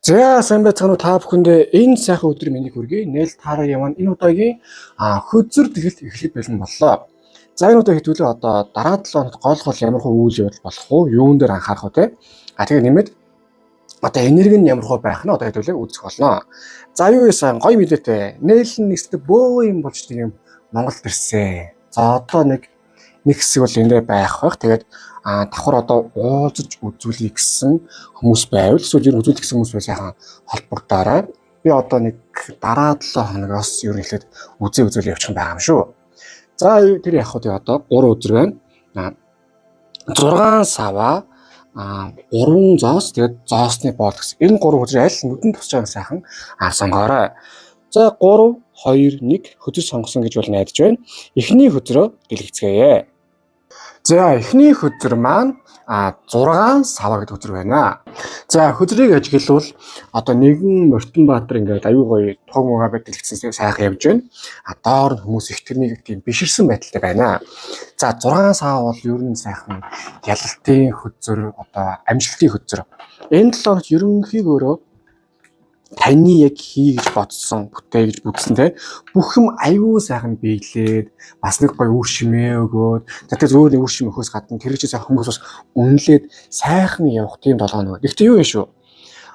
За сайн байцгаана уу та бүхэндээ энэ сайхан өдрийн мэндийг хүргэе. Нээл таараа явна. Энэ удаагийн хөзөр тэгэл эхлэх бэлэн боллоо. За энэ удаа хэдүүлээ одоо дараа 7 хоногт гол ямар хөө үйл явдал болох уу? Юун дээр анхаарах вэ те? Тэгээ нэмээд одоо энерги нь ямар хөө байх нь одоо хэдүүлээ үзэх болно. За юу яасан гоё мэдээтэй. Нээл нь нэсдэг бөө юм болж тийм Монголд ирсэн. За одоо нэг хэсэг бол эндээ байх бах. Тэгээд давхар одоо уулзаж үзүүлэх гэсэн хүмүүс байвал эсвэл ер нь үзүүлэх гэсэн хүмүүс байл сайхан холбогдоорой. Би одоо нэг дараа 7 хоногоос ер нь эхлээд үзүүлээ явуучих юм байгаа юм шүү. За тэр яг хөө одоо 3 өдөр байна. 6 сава 3 зоос тэгээд зоосны боол гэсэн. Энэ 3 өдөр аль нүдэнд тусч байгаа сайхан сонгоорой. За 3 2 1 хөдөр сонгосон гэж бол найдаж байна. Эхний хөдрөө дэлгэцгээе. За эхний хөдөр маань 6 сава гэдэг хөдөр байна. За хөдрийг ажиглавал одоо нэгэн Мортонбаатар ингээд аюу гоё туг муугаа бэлтгэсэн сайхан явж байна. Доор нь хүмүүс их тэрнийг тийм биширсэн байдалтай байна. За 6 сава бол ер нь сайхан ялалтын хөдөр одоо амжилтын хөдөр. Энэ 7 хоногт ерөнхийдөө таны яг хийж бодсон бүтээ гэж бүтсэн те бүх юм аюу сайхан биелээд бас нэг гоё үр шимээ өгөөд тэгээд зөөр нэг үр шим өхөөс гадна тэр чинь сайхан хүмүүс бас үнэлээд сайхан явах тийм 7 хоног. Гэхдээ юу юм шүү.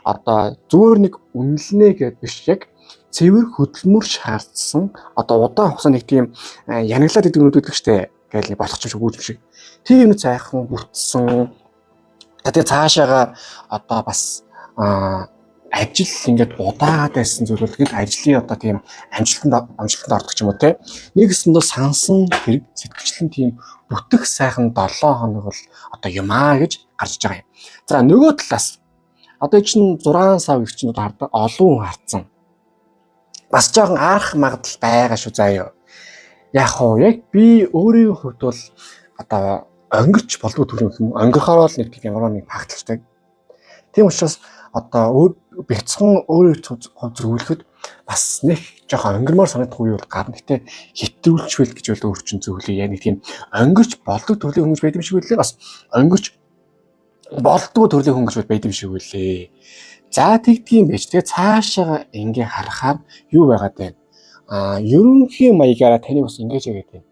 Одоо зөөр нэг үнэлнэ гэд биш яг цэвэр хөдөлмөр шаардсан одоо удаан хугацааны нэг тийм янаглаад идэг нүд гэдэг штэ гэж болох ч үгүй юм шиг. Тийм нэг сайхан бүтсэн. Тэгээд цаашаага одоо бас ажил ингээд удаагаад байсан зүйлүүд ажлын одоо тийм амжилтанд ордог ч юм уу те. Нэгэсэндээ сансан хэрэг сэтгэлчлэн тийм бүтэх сайхан 7 хоног бол одоо юмаа гэж гарч байгаа юм. За нөгөө талаас одоо чинь 6 сав их чинь олон харцсан. Бас жоохон арах магадлал байгаа шүү заяа. Яг хоо яг би өөрийн хувьд бол одоо өнгөрч болдгоо төрөх юм. Өнгөрөхөөр л нэг тийм ямар нэг багталтай. Тийм учраас одоо бяцхан өөрөө зөвлөхөд бас нэг жоохон өнгөрмөр санагдах үе бол гарна. Гэтэ хэтрүүлчвэл гэж бол өөр чинь зөвлөе. Яг нэг тийм өнгөрч болдог төрлийн хүмүүс байдаг юм шиг үлээ. Бас өнгөрч болдгоо төрлийн хүмүүс байдаг юм шиг үлээ. За тэгдгийм байж. Тэгээ цаашаа ингээ харахаар юу байгаад байна? Ерөнхий маягаараа таныг бас ингэж яагаад байна?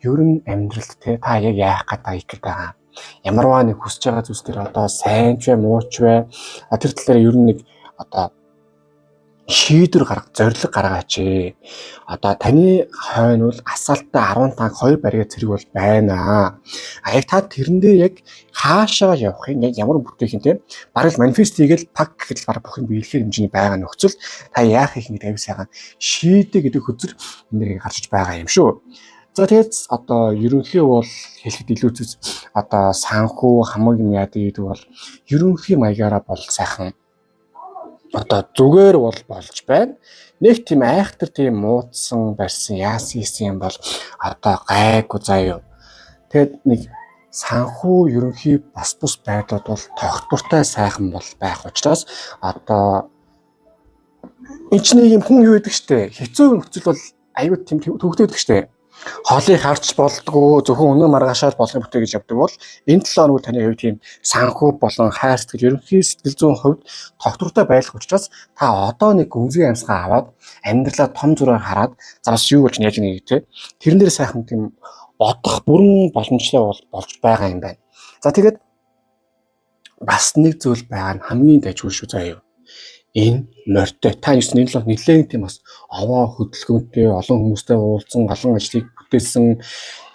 Ерөн амьдралд те та яг яах гэдэг байгаа. Ямарваа нэг хүсэж байгаа зүйлс төр одоо сайн ч бай муу ч бай тэр тал дээр ер нь нэг одоо шийдвэр зорилго гаргаач. Одоо таны хойно бол асаалттай 15 2 барига зэрэг бол байна. Яг та тэрэн дээр яг хаашаа явах юм яг ямар бүтээх юм те бараг манифест хийгээл пак гэхэл бараг бүх юм биелэхээр хэмжээний байгаа нөхцөл та яах их гэдэг аяг сайхан шийдэ гэдэг хөзөр энийг гарч байгаа юм шүү. За тэгээд одоо ерөнхий бол хэлэхэд илүү зүс одоо санхүү хамаг юм яадаг гэдэг бол ерөнхий маягаараа бол сайхан одоо зүгээр бол болж байна. Нэг тийм айхтар тийм муудсан барьсан яасан юм бол одоо гайгүй заяа. Тэгээд нэг санхүү ерөнхий бас бус байдлууд бол тогтвортой сайхан бол байх учраас одоо энэ ч нэг юм хүн юу гэдэг штэ хэцүү нөхцөл бол аюу тийм төвөгтэй гэдэг штэ. Хоолыг харч болдгоо зөвхөн өнөө маргаашаад болгох бүтээй гэж явдаг бол энэ 7 хоног таны хувьд тийм санхүү болон хайр сэтгэл ерөнхий сэтгэл зүйн хувьд тогтвортой байх учраас та одоо нэг гүнзгий амьсгаа аваад амьдралаа том зургаар хараад за бас юу болж яаж нэг те тэрэн дээр сайхан тийм бодох бүрэн боломжтой болж байгаа юм байна. За тэгээд бас нэг зүйл байгаа нь хамгийн дайжгүй шүү заяа. Энэ морьтой та юусэн энэ л нэлээд тийм бас овоо хөдөлгөөнтэй олон хүмүүстэй уулзсан олон ажлыг бүтээсэн.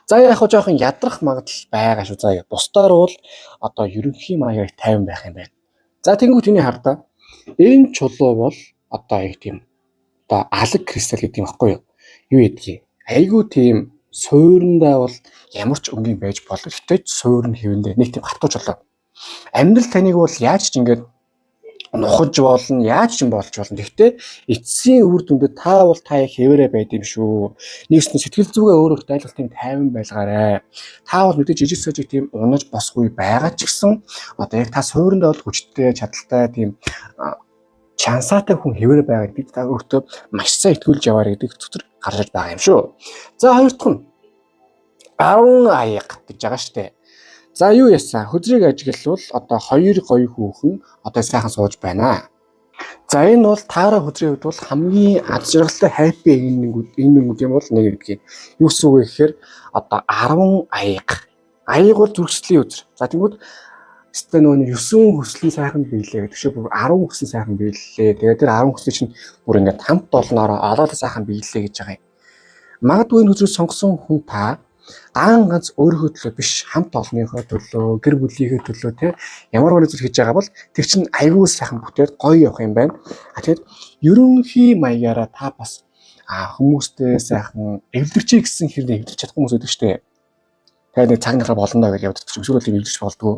За яг хоо жоохон ядрах магадлал байгаа шүү заяа. Бусдаар бол одоо ерөнхий маяг 50 байх юм байна. За тэнгуү түүний хардаа энэ чулуу бол одоо яг тийм одоо алаг кристалл гэдэг юм баггүй юу? Юу гэдгийг айгүй тийм суурандаа бол ямар ч өнгийн байж болох. Гэвч суурн хэвэндээ нэг тийм хатуу чулуу. Амьдрал таныг бол яаж ч ингэж нухаж болно яаж ч юм болж болно. Гэхдээ эцсийн үр дүндээ та бол та яг хэвээрээ байд юм шүү. Нэгсэн сэтгэл зүгээ өөрөө дайлах тийм тайван байлгаарай. Та бол мэдээж жижиг сажиг тийм унаж босгүй байгаа ч гэсэн одоо яг та суурандаа бол хүчтэй чадaltaй тийм чансаатай хүн хэвээрээ байгаа бид та өөртөө маш сайн итгүүлж яваарай гэдэг зүтэр гарч байгаа юм шүү. За хоёр дахь нь 10 аяг гэж байгаа штэ. За юу яасан? Хөдрийг ажиглавал одоо 2 гоё хүүхэн одоо сайхан сууж байна. За энэ бол таараа хөдрийн хувьд бол хамгийн аз жаргалтай хайпи энэ юм бол нэг гэдгийг. Юу гэсэн үг вэ гэхээр одоо 10 аяга. Аяга бол зүрхсэлийн үзэр. За тэгвэл өстой нөгөө 9 хүслийн сайхан биелээ гэдэг шиг бүр 10 хүслийн сайхан биелээ. Тэгээд тэр 10 хүслийн чинь бүр ингээд хамт олноороо олоолаа сайхан биелээ гэж байгаа юм. Магадгүй энэ хөдрийг сонгосон хүн та ганц өөрийнхөө төлөө биш хамт олонныхоо төлөө, гэр бүлийнхээ төлөө те ямар зүйл хийж байгаа бол тэр чинь аюул сайхан бүтээд гоё явах юм байна. Тэгэхээр ерөнхий маягаараа та бас хүмүүстэй сайхан эвлэрчээ гэсэн хэрнээ эвлэрч чадах хүмүүс байдаг шүү дээ. Тэгээд нэг цаг нараа болно даа гэж явдаг ч эсвэл эвлэрч болдгоо.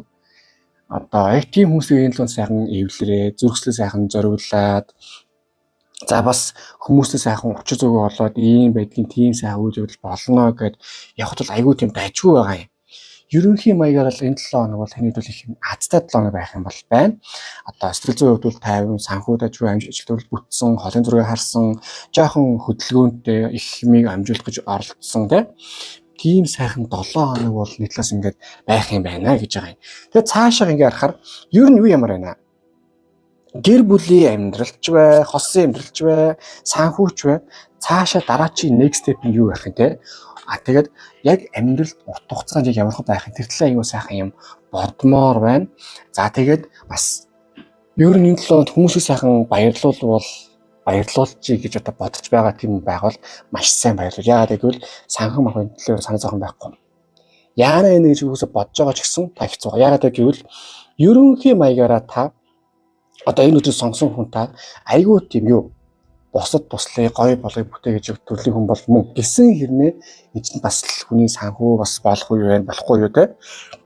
Одоо яг тийм хүмүүсийн энэ л сайхан эвлэрээ, зүрхсэлээ сайхан зориулаад за бас хүмүүстэй сайхан учир зүгөө олоод ийм байдгийн тийм сайхан үйл явдал болно гэд явах тул айгүй тийм дайжгүй байгаа юм. Ерөнхий маягаар л энэ 7 хоног бол таны төлөө их азтай 7 хоног байх юм бол байна. Одоо сэтгэл зүйн хувьд бол 50, санхүү дажгүй амжилт бүтсэн, холын зургийг харсан, жоохон хөдөлгөөнтэй их хэмийг амжуулах гэж оролцсон тийм сайхан 7 хоног бол нийтлээс ингээд байх юм байна гэж байгаа юм. Тэгээд цаашаа ингээд харахаар ер нь юу ямар байна? Гэр бүлийн амьдралч бай, хосын амьдралч бай, санхүүч бай. Цаашаа дараачийн next step нь юу байх юм те? Тэгээд яг амьдралд урт хугацаанд яг ямар байх юм тэр талаа аюу сайхан юм бодмоор байна. За тэгээд бас ер нь энэ 7 хүмүүсийг сайхан баярлуулчих гэж одоо бодож байгаа тийм байгуул маш сайн баярлуул. Яагаад гэвэл санхан махын төлөө санаа зовхон байхгүй. Яараа энэ гэж үгүйсээ бодож байгаа ч гэсэн та хэцүү. Яагаад гэвэл ерөнхий маягаараа та одоо энэ өдрийг сонгосон хүн та айгүй тийм юу босод туслая гоё болгоё бүтээ гэж төрлийн хүн бол мөн гисэн хэрнээ эцэнд бас хүний санхүү бас болох уу вэ болохгүй юу те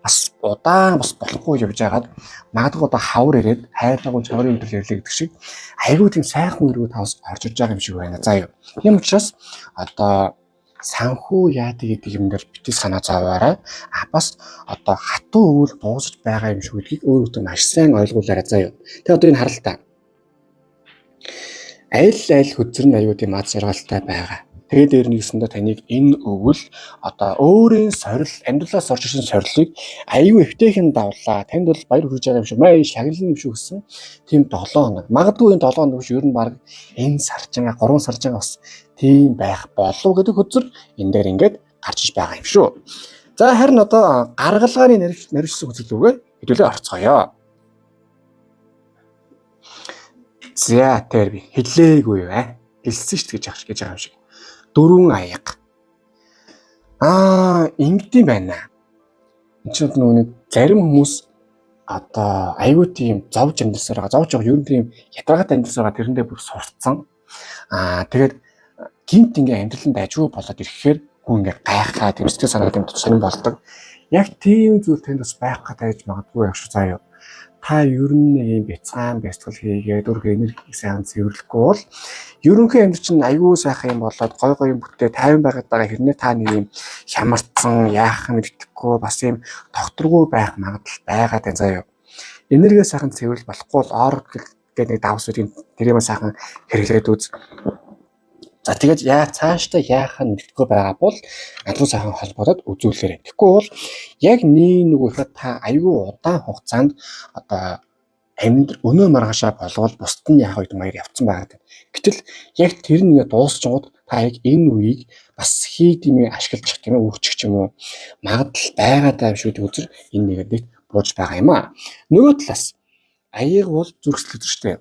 бас удаан бас болохгүй явж байгаад магадгүй одоо хавар ирээд хайртайгуу чанарын өдрөл ирлээ гэдэг шиг айгүй тийм сайхан үргөө тавс орж иж байгаа юм шиг байна. За юу. Тийм учраас одоо санхүү яадаг гэдэг юм дээр битгий санаа зовоорой. Бас одоо хатуу өвөл дуусаж байгаа юм шиг гэдгийг өөрөөдөө маш сайн ойлгуулаарай заа юу. Тэгээ одоо энэ харалтаа. Аль хөзөр нь аюу тийм аз жаргалтай байгаа. Тэгээд дээр нь гэсэндээ таныг энэ өвөл одоо өөрийн сорил амьдралаас орж ирсэн сорилыг аюу эвтэйхэн давлаа. Танд бол баяр хүрж байгаа юм шиг маяг шагналын юм шиг өссөн. Тийм 7 хоног. Магадгүй энэ 7 хоног биш ер нь баг энэ саржингаа 3 саржингаа бас тийм байх болов гэдэг хөзөр энэ дээр ингээд гарч иж байгаа юм шүү. За харин одоо гаргалгааны нарийнсан хөзөрлөгөө хэдүүлээ орцгоё. За тэр би хэлээгүй бай. Хэлсэн шүү дээ гэж байгаа юм шиг. 4 аяга. Ингэдэм байна. Энд чинь нөгөө зарим хүмүүс одоо аюу тийм зовж амьдсаар байгаа. Зовж байгаа ер нь тийм ядаргатай амьдсаар байгаа тэрэндээ бүр сурцсан. Тэгээд гинт ингээ амьдраланд ажгүй болоод ирэхээр хүн ингээ гайхаа тийм сэтгэл санаа тийм сонирн болдог. Яг тийм зүйл тэнд бас байх гэж магадгүй яг шүү заяа. Та ер нь ийм бяцхан бяцтгал хийгээд өөрийнхөө энергийг сайн цэвэрлэхгүй бол ерөнхий амьдрал чинь аюу сайхан юм болоод гой юм бүтээ тайван байгаад байгаа хэрнээ та нэг юм хямарцсан яахан мэддэхгүй бас ийм тогтворгүй байх магадлал байгаад байна заяа. Энерги сайхан цэвэрлэх болохгүй бол ор гэдэг нэг давс үеийн тэрийг сайхан хэрэглээд үз. За тэгээд цаашдаа яахаа мэддэхгүй байгаа бол надруу сайхан холбоод үзүүлээрэй. Тэгэхгүй бол яг нэг ихэд та аюу удаан хугацаанд одоо өнөө маргаашаа болгоод бусд нь яах үед маяг явцсан байгаа. Гэтэл яг тэр нь дуусчингууд та яг энэ үеийг бас хийдимээ ашиглаж тийм ээ өөрчих юм уу магадлал байгаадаа юм шүү дээ үзэр энэ нэгэд бууж байгаа юм аа. Нөгөө талаас аяг бол зүрхсэл өдр шүү дээ.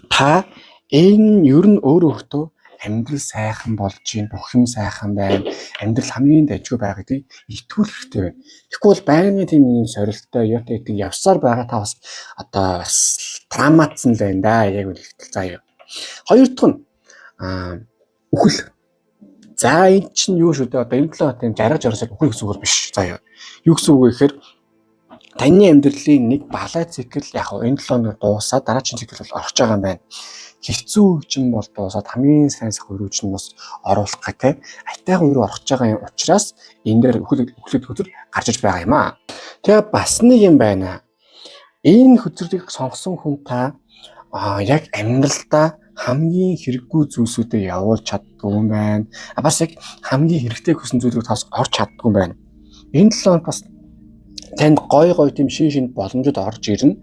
Та энэ ер нь өөрөөрөө амьдрал сайхан болж гин бүх юм сайхан байна. Амьдрал хамгийн дайггүй байгаа гэдгийг итгүүл хэрэгтэй байна. Тэгэхгүй бол байнгын тийм юм сорилттой яатай гэдэг явсаар байгаа та бас одоо бас травматсан л байна да. Яг үлдэл заяа. Хоёр дахь нь үхэл. За энэ чинь юу шүү дээ. Одоо энэ 7 хоног жаргаж орсод үхэл гэсэн үг биш заяа. Юу гэсэн үг вэ гэхээр таны амьдралын нэг балай цикл яг энэ 7 хоног дуусаад дараагийн цикл бол орж байгаа юм байна. Хэцүү үечин бол дуусаад хамгийн сайн үеч нь бас оруулах гэх айтайхан үеэр орж байгаа юм учраас энэ дээр үхлэд хөтөр гарч иж байгаа юм аа. Тэгээ бас нэг юм байна. Энэ хөтөлбөрийг сонгосон хүн та яг амьдралдаа хамгийн хэрэггүй зүйлсүүдэд явуулж чаддгүй юм байна. Бас яг хамгийн хэрэгтэй хүсэн зүйлүүд тас орж чаддгүй юм байна. Энэ 7 хоног бас танд гой тийм шин боломжууд орж ирнэ.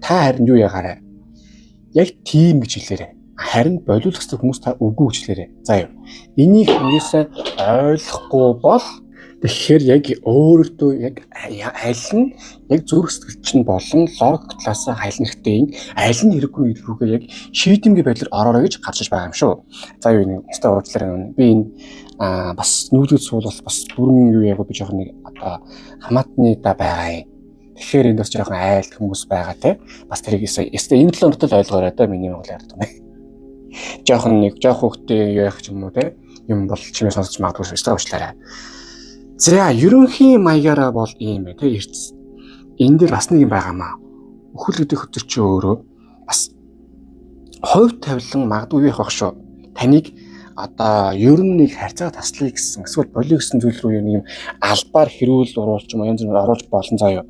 Та харин юу ягаарай? Яг тийм гэж хэлээрэй. Харин болиулах ёстой хүмүүс та үгүй гэж хэлээрэй. За юу. Энийг хүмүүсээ ойлгохгүй бол тэгэхээр яг өөртөө яг аль нь яг зүрх сэтгэл чинь болон логик талаас хайлна хэрэгтэй аль нь хэрэггүй рүүгээ яг шийдэмгий байдлаар ороорой гэж гарч иж байгаа юм шүү. За юу нэг өстой уучлаарай би энэ бас нүүдгэл суулгал бас бүрэн юу яг би жоохон нэг одоо хамаатны да байгаа юм. Тэгэхээр энд бас жоохон айлт хүмүүс байгаа те. Бас тэрийг өстой энэ 7 хоногт л ойлгоорой да миний монголын ард түмээ. Жоохон хөөхтэй яах ч юм уу те. Юм бол чимээ сонсож магадгүй өстой уучлаарай. За ерөнхийн маягаараа бол ийм байна те эрдэс. Энэ дээр бас нэг юм байгаамаа. Өхөл гэдэг хөтөр чи өөрөө бас хувь тавилан магадгүй явах шүү. Таныг одоо ер нь нэг харьцаа таслая гэсэн эсвэл болио гэсэн зүйл рүү юм албаар хэрүүл оруулж юм янз бүрээр оруулж болно заяа.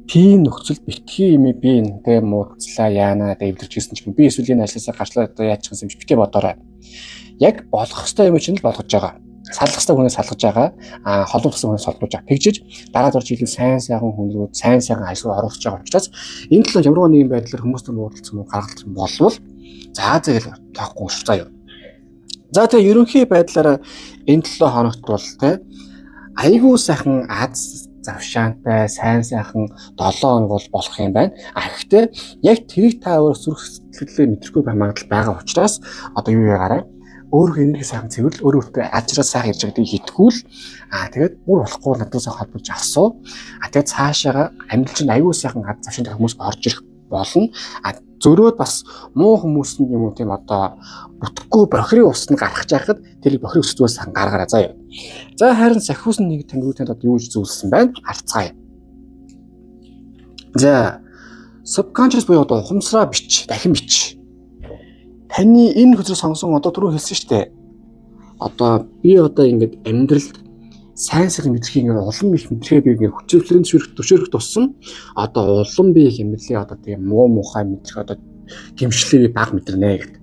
Тийм нөхцөлд битгий юм би энэ муудцлаа яана гэдэг эвдэрч гисэн ч би эсвэл энэ ажлаасаа гарчлаа одоо яачихсан юм чи битээ бодоорой. Яг болох ёстой юм чинь л болгож байгаа. Салах ёстой хүнээс салгаж байгаа. Холбох ёстой хүнээс холбож байгаа. Тэгжиж дараа дараач илүү сайн сайхан хүнрүүд сайн сайхан ажил оруулж байгаа учраас энэ талаар ямар нэгэн байдлаар хүмүүстэй муудалцсан уу гаргалцсан болвол за зээл тоохгүй шүү заяа. За тэгээ ерөнхий байдлаараа энэ 7 хоногт бол те айгүй сайхан аз завшаантай сайн сайхан 7 хоног бол болох юм байна. Гэхдээ яг тэрийг та өөрөө зүрх сэтгэлээ мэдрэхгүй магадлал байгаа учраас одоо юу яагаарай өөрөө энерги сайхан цэвэрл өөрөөдөө ажраа сайхан ирж байгааг хитгүүл тэгээд бүр болохгүй надаас холбож авсуу. Тэгээд цаашаага амьдрал чинь айгүй сайхан аз завшаантай хүмүүс орж ирэх болно. Зөрөөд бас муу хүмүүс нь юм уу тийм одоо бүтэхгүй бохирын усны гаргаж яхад тэрийг бохирын ус зүгээс гаргаараа заяа. За харин сахиус нэг тэнгуүтэнд одоо юу гэж зүйлсэн байна? Харцгаая. За subconscious буюу одоо ухамсараа бич, дахин бич. Таны энэ хөзөр сонсон одоо түрүү хэлсэн шүү дээ. Одоо би одоо ингэж амьдралд сайн сайхан мэдрэхийг ингээд улам их мэдрэхээ би ингээд хүчээр зөвшөөрөх туссан одоо улам би их амьдралын одоо тийм муу мухай мэдрэх одоо гэмшлээ баг мэдэрнэ гэдэг.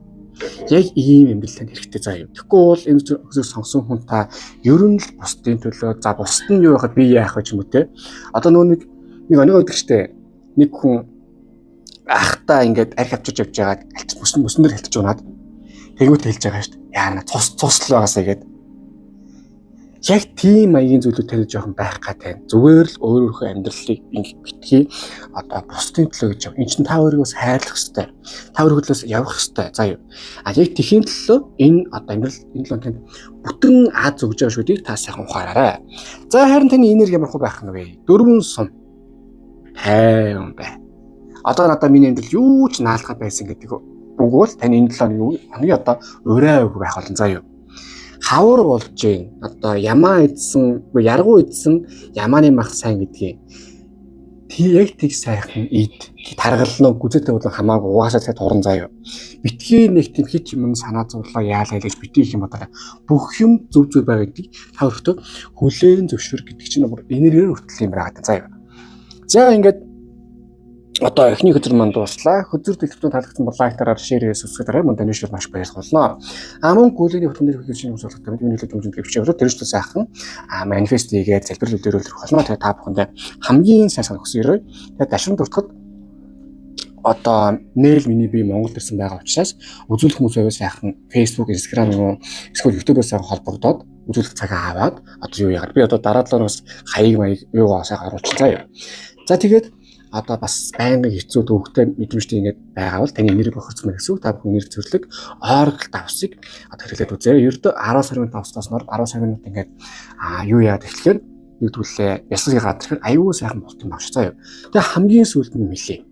Яг ийм амьдрал танд хэрэгтэй заа юу. Тэгэхгүй бол энэ зөв сонсон хүн та ер нь л бусдын төлөө за бусд нь юу яхад би яах вэ ч юм уу те. Одоо нэг оног өгдөг штэ. Нэг хүн ахтаа ингээд арх авчиж явж байгаа мөснөр хэлтэж унаад тэгвэл хэлж байгаа штэ. Яана цус л байгаасаа гэдэг. Яг тийм маягийн зүйлүүд тань жоохон байх гэдэг. Зүгээр л өөрийнхөө амьдралыг битгий одоо бусдын төлөө гэж. Энд чинь та өөрийгөөс хайрлах хэрэгтэй. Та өөрийнхөө төлөөс явах хэрэгтэй. За юу. Яг тэхийн төлөө энэ одоо амьдрал энэ л танд бүтэн аз өгж байгаа шүү дээ. Та сайхан ухаараарай. За харин таны энерги ямар хөө байх нь вэ? 4 сум. Тайван бай. Одоо надаа миний амьдрал юу ч наалхаа байсан гэдэг үг бол таны энэ 7 хоногийн одоо урай үг байх болно. За юу. Хавар болж гин одоо ямаа идсэн яргуу идсэн ямааны мах сайн гэдгийг яг тэг сайхан ид таргалнаа гүзэтэй болон хамаагүй угаасаа цай туран заяа битгий нэг тийм хит юм санаа зовлоо яалаа гэж битгий их юм бодоо бүх юм зөв байгаа гэдгийг та өөртөө хүлээн зөвшөөр гэдэг чинь бүр энергээр хүртэл юм байгаа заяа. За ингээд одоо эхний хөдөр манд дуслаа. Хөдөр дэлгэцэн таалагдсан бол лайктараар шеэрээс үсгэдээрээ мөн донешл маш баярлалаа. Мөн гүйлэний хөтөмдөр хөдөлгөөний үзүүлэлт гэдэг миний хэлээд өмжөнд гэвчээрээ тэр ч сайхан манифест хийгээд залбирал өдөөрөлөх болно. Тэгээ та бүхэндээ хамгийн сайн санах хүсээрээ тэгээ дашин дуртахад одоо нэрэл миний бие Монгол ирсэн байгаа учраас үзүүлэх хүмүүс байвал сайхан Facebook, Instagram юм эсвэл YouTube-ээс сайхан холбогдоод үзүүлэх цагаа аваад одоо юу яагаад би одоо дараа 7 хоногоос хаяг маяг юугаа сайхан оруулчихлаа. За тэгээд одоо бас байнгын хэцүү төвхтэй мэдрэмжтэй ингээд байгаа бол таны энерги бохирцмын гэсэн үг та бүхэн энерги зөвлөг Oracle давсыг одоо хэрэглээд үзээрэй. Ердөө 10 сарын давснаас нор 10 сарын минут ингээд юу яад эхлэхээр нэгдүүлээ ясгийн гадар аюу сайхан болт юм багш заа юу. Тэгээ хамгийн сүүлд нь хэлье.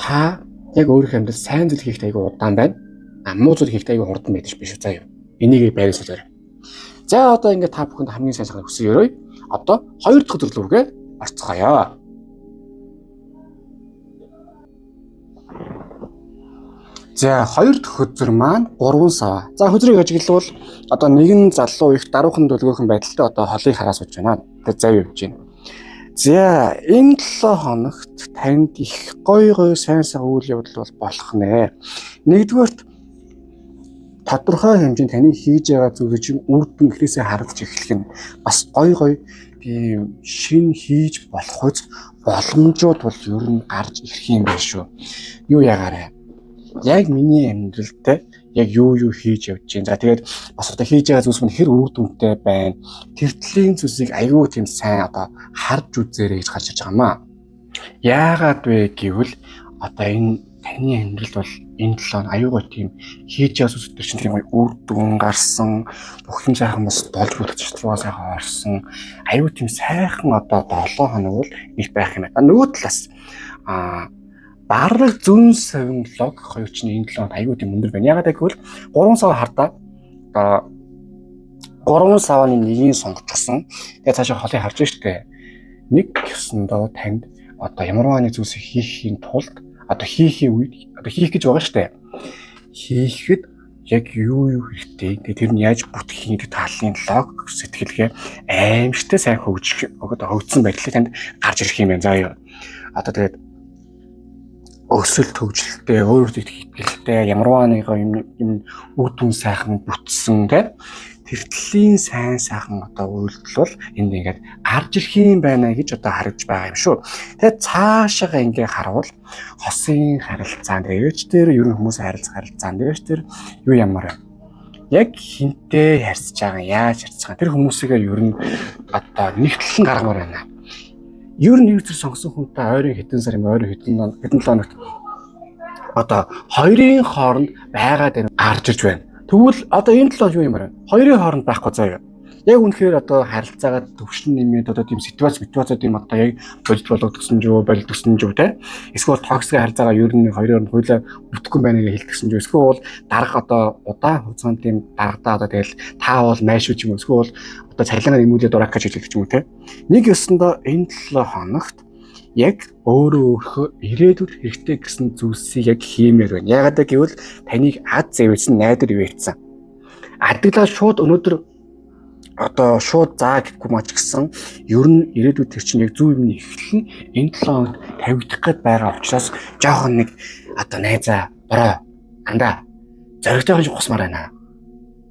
Та яг өөрийнхөө амьдрал сайн зүйл хийхдээ аюу удаан байна. Муу зүйл хийхдээ аюу хурдан байдаг биш үү заа юу. Энийг байрлуулаарай. За одоо ингээд та бүхэнд хамгийн сайн санах хүсье. Одоо 2 дахь өдөр рүүгээ орцгоё. За 2 дахь өдөр маань 3 сав. За хөдрийг ажиглавал одоо нэгэн залуу их даруухан төлгөөхөн байдалтай одоо холыг хараас сууж байна. Тэгээд зав явж байна. За энэ 7 хоногт танд их гоё сайн үйл явдал болох нэ. Нэгдүгээрт тодорхой хэмжээнд таны хийж байгаа зүйлүүд чинь үр дүн ихээсээ харагдаж эхлэх нь бас гоё тийм шин хийж болох үз боломжууд бол ер нь гарч ирэх юм байна шүү. Юу ягаарэ? Яг миний амьдралд яг юу хийж явж байна. За тэгээд бас одоо хийж байгаа зүйлс мань хэр үр дүнтэй байна. Тэртлийн зүйлсийг аюу тийм сайн одоо харж үзээрэй гэж гарч ирж байгаа маа. Яагаад вэ гэвэл одоо энэ таны амьдрал бол энэ 7 хоног аюугаа тийм хийж байгаа зүйлс төр чинь тийм үр дүн гарсан, бүх юм сайхан бас болж бүтэж рүү сайхан орсон. Аюу тийм сайхан одоо 7 хоног бол их байх юм байна. Нөгөө талаас бараг зүүн совин лог хоёр чинь энэ 7 хоног аюу тийм өндөр байна. Яагаад гэвэл 3 сав хардаа одоо 3 савны нэгийг сонгочихсон. Тэгээ цаашаа холыг харж штэ. Нэг гэсэндээ танд одоо ямарваа нэг зүйлсийг хийхийн тулд одоо хийхийн үед одоо хийх гэж байгаа штэ. Хийхэд яг юу хэрэгтэй. Тэгээ тэр нь яаж бүтгэхийн гэдэг талын лог сэтгэлгээ аимшигтай сайн хөгжсөн байдлыг танд гарч ирэх юм байна. За одоо тэгээд өсөлт хөгжилтэй, өөрөөр итгэлтэй ямарваа нэг юм үр дүн сайхан бүтсэн тийм тэртлийн сайн сайхан одоо үйлдэл бол энд ингээд гарч ирэх юм байна гэж одоо харж байгаа юм шүү. Тэгээд цаашаа ингээд харуул хосын харилцаанд ээж дээр ер нь хүмүүсийн харилцаанд ээж дээр юу ямар яг хинтээ харьцаж байгаа яаж харьцаж байгаа тэр хүмүүсийгээ ер нь одоо нэгтлэн гаргамаар байна. Ер нь юу ч сонгосон хүнтэй ойрын хэдэн сар юм ойрын хэдэн 7 хоногт одоо хоёрын хооронд байгаа дээр гарч ирж байна. Тэгвэл одоо энэ 7 юу юм бэ? Хоёрын хооронд байхгүй заяа. Яг үнэхээр одоо харилцаагаа төвшин нэмээд одоо тийм мотивац тийм одоо яг бодит болгодсон жоо болдгсон жоо те. Эсвэл токсик харилцаагаа ер нь хоёрын хооронд хуйлаа бүтэхгүй байна гэж хэлдэгсэн жоо. Эсвэл дарга одоо удаан хугацаанд тийм даргадаа одоо тэгэл таа бол майшгүй ч юм уу. Эсвэл одоо цалингаа нэмүүлээд дурак гэж хэлдэг ч юм уу те. Нэг ёсондоо энэ 7 хоногт яг өөрөө ирээдүйд хэрэгтэй гэсэн зүйлсийг яг хиймээр байна. Яагаад гэвэл таныг ад зэвэлсэн найдар ивэцсэн. Адглаа шууд өнөөдөр одоо шууд заа гэхгүй маа ч гэсэн ер нь ирээдүйд тэр чинь яг зөв юм эхлэн энэ 7 хоногт тавигдах гээд байгаа учраас жоохон нэг одоо найзаа бороо андаа зоригтой гэж ухсмаар байна.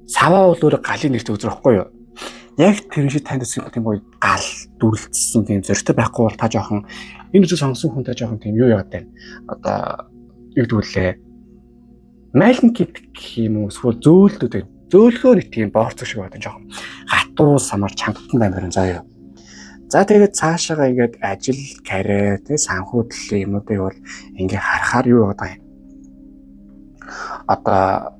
Саваа бол өөр галын нэрт үзрэхгүй юу? Яг тэр шиг танд тийм гоё гал дүрлцсэн тийм зоригтой байхгүй бол та жоохон энэ зүйл сонгосон хүнтэй жоохон тийм юу яагаад байна. Одоо юу гэдгүүлээ майлн гэдэг юм уу эсвэл зөөлдүүд байна. Зөөлхөө нэг тийм боорцог шиг байна жоохон хатуу самар чангалтан байна заяа. За тэгээд цаашаага ингээд ажил, карьер, тэг санхүүдлэл юмнуудыг бол ингээд харахаар юу байгаа юм. Одоо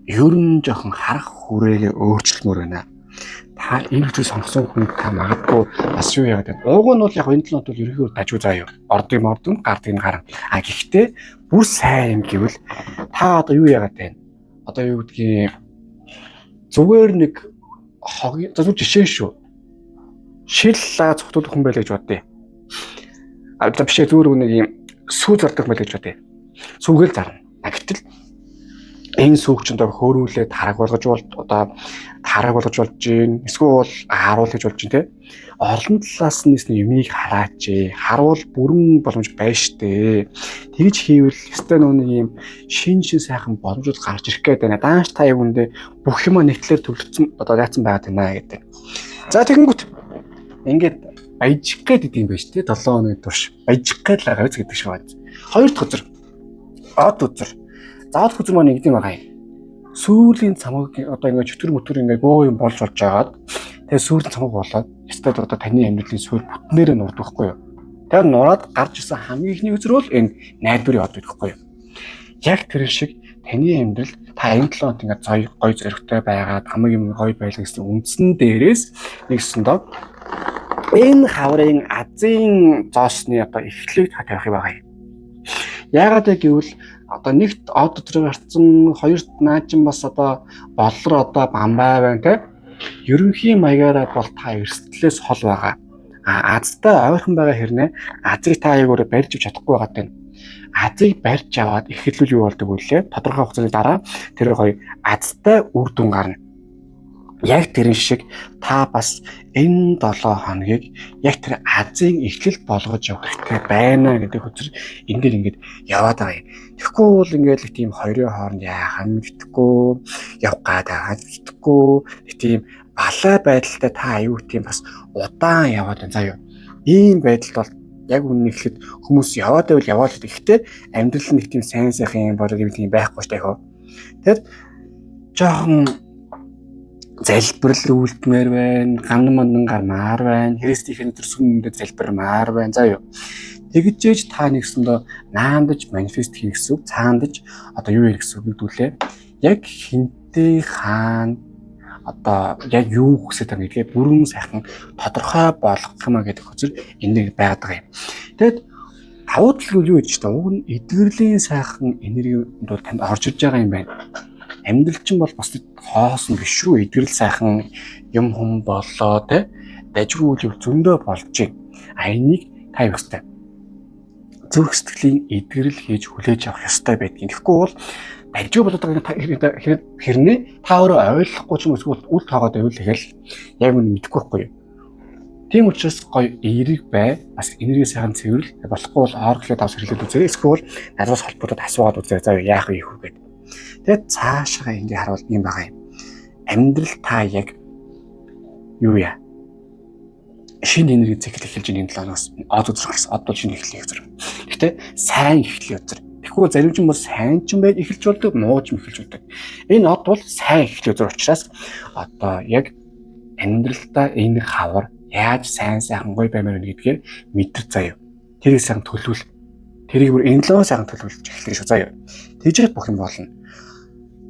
ер нь жоохон харах хүрээгээ өөрчлөлмөр байна. Та энэ зүйл сонгосон хүн та магадгүй бас юу яагаад байна. Ууг нь бол яг энэ 7 хоногт бол ерөнхийдөө дажгүй заяа. Ордын гардыг гарна. Гэхдээ бүр сайн юм гэвэл та одоо юу яагаад байна. Одоо юу гэдгийг зүгээр нэг хогийн зөв жишээ шүү. Шиллаа цогтолох хүн байлаа гэж бодъё. За бишээ зүгээр нэг юм сүү зардаг байлаа гэж бодъё. Сүүгээл зарна. Гэтэл энэ сүүгчөнд хөөрүүлээд хараг болгож болж гин эсвэл харуул гэж болж гин те олон талаас нь юмыг хараач харуул бүрэн боломж байна штэ тэгж хийвэл өстой нэг юм шин сайхан боломжууд гарч ирэх гээд байна дааш та яг үндэ бүх юм нэгтлэр төвлөрсөн одоо яатсан байгаад байна гэдэг. За тэгэнгүүт ингээд баяжих гээд идэм байж те 7 хоногийн турш баяжих гээд л байгаа гэдэг шиг байна. Хоёр дахь үзэр од үзэр заавал хүзэр маань ингэдэм байгаа юм. Сүүлийн цамаг одоо ингээд чөтгөр ингээд бөө юм болж байгаад тэгээ сүүлийн цамаг болоод өстой одоо таны амьдралын сүүл бүтнээр нурд байхгүй юу. Тэгээд нураад гарч ирсэн хамгийн ихний үзэр бол энэ найдварын од байхгүй юу. Яг тэр шиг таны амьдрал та энэ 7 хоног ингээд гоё зоригтой байгаад хамаг юм гоё байлаа гэсэн үндсэн дээрээс нэгсэндээ энэ хаврын азийн зоосны одоо эхлэлийг тавих юм байгаа юм. Яагаад гэвэл одоо нэгт од өдрөөр гарцсан хоёрт наачин бас одоо боллор одоо бамбай байна те ерөнхий маягаараа бол та эрсдлээс хол байгаа. Азтай ойрхон байгаа хэрнээ азыг та аягаар барьж чадахгүй байгаа тань. Азыг барьж аваад эхлэл юу болдог вүлээ тодорхой хугацааны дараа тэр гоё азтай үр дүн гарна. Яг тэр шиг та бас энэ 7 хоногийг яг тэр азийн эхлэл болгож явах хэрэгтэй байна гэдэг хүчээр энэ дээр ингээд яваад байгаа юм. Тэгэхгүй бол ингээд тийм хоёрын хооронд яахан мэдхгүй явах гадаа мэдхгүй тийм балай байдалтай та аюу тийм бас удаан яваад байна заа юу. Ийм байдалд бол яг үнэн ихэд хүмүүс яваад байвал яваад байдаг. Гэхдээ амьдрал нэг тийм сайн сайхан юм болоо гэвэл тийм байхгүй ш тахив. Тэгэхээр жоохон залбирал үлдмээр байна, ган мандан гармаар байна, Христийн өдөр сүмэндээ залбирмаар байна заа юу. Тэгж ээж та нэгсэндээ наандаж манифест хийх гэсэн үг, цаандаж одоо юу ярих гэсэн үг гэдгүүлээ. Яг хинтээ хаана одоо яг юу хүсэж байгаа гэдгээ бүрэн сайхан тодорхой болгох юм а гэдэг хөзөр энэ байдаг юм. Тэгэд давуу тал нь юу гэж та уг нь эдгэрлийн сайхан энерги бол танд орж ирж байгаа юм байна. Амьдрал чинь бол бас хоосон биш шүү. Эдгэрэл сайхан юм хүм боллоо те дажгүй үйл зөндөө болж байна. Энийг та юу гэвтэй зүрх сэтгэлийн эдгэрэл хийж хүлээж авах ёстой байдгийг. Тэгэхгүй бол дажгүй болоод байгаа хэрнээ та өөрөө ойлгохгүй ч юм уу үл тоогоод байвал тэгэл яг үнэ мэдэхгүй байхгүй юу. Тийм учраас гоё эерэг бай, бас энерги сайхан цэвэрл болохгүй бол орглоод авс хэрэглээд үзээрэй. Эсвэл надаас холбоотой асуугаад үзээрэй. За яах вэ хүү гэдэг. Тэгээд цаашаа ингэ харуул юм байгаа юм. Амьдрал та яг юу яа? Шинэ энерги цикл эхэлж байгаа энэ 7 оноос од үзрэх одоо шинэ эхлэх үзэр. Гэхдээ сайн эхлэх үзэр. Тэгэхгүй зарим ч юм бол сайн ч юм байж эхэлж болдог, муу ч юм эхэлж болдог. Энэ од бол сайн эхлэх үзэр учраас одоо яг амьдралдаа энэ хавар яаж сайн сайхан гоё баймаар байна гэдгээр мэдэр заяа. Тэрийг сайн төлөвлөл. Тэрийг бүр энэ 7 сайхан төлөвлөж эхлэх шүү заяа. Тэгж бүх юм болно.